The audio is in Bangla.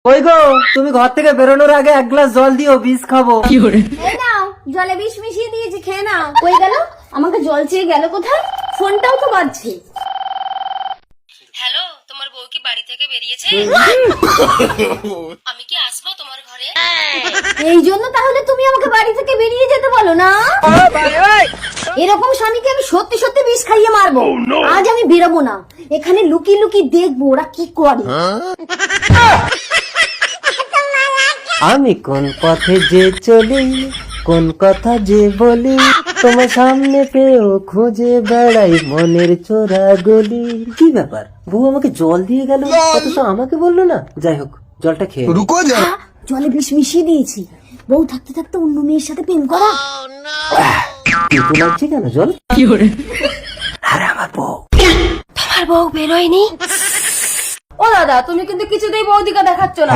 ওই গো, তুমি ঘর থেকে বেরোনোর আগে এক গ্লাস জল দিও, বিষ খাবো। এই নাও, জলে বিষ মিশিয়ে দিয়েছি, খেয়ে নাও। কই গেল? আমাকে জল চেয়ে গেল কোথায়? ফোনটাও তো বাজছে। হ্যালো, তোমার বউ কি বাড়ি থেকে বেরিয়েছে? আমি কি আসবো তোমার ঘরে? এই জন্য তাহলে তুমি আমাকে বাড়ি থেকে বেরিয়ে যেতে বলো না? এরকম স্বামীকে আমি সত্যি সত্যি বিষ খাইয়ে মারবো। আজ আমি বেরোবো না, এখানে লুকিয়ে লুকিয়ে দেখবো ওরা কি করে। আমি কোন পথে যে চলি, কোন কথা যে বলি, তোমার সামনে পেয়েও খুঁজে বেড়াই মনের চোরা গলি। কি ব্যাপার, বউ আমাকে জল দিয়ে গেল, অথচ আমাকে বললো না। যাই হোক, জলটা খেয়ে নি। জলে বিষ মিশিয়ে দিয়েছি। বউ থাকতে থাকতে অন্য মেয়ের সাথে প্রেম করা। কিন্তু লাগছে কেন জল? আরে আমার বউ। তোমার বউ বেরোয়নি? ও দাদা, তুমি কিন্তু কিছুতেই বৌদিকে দেখাচ্ছ না।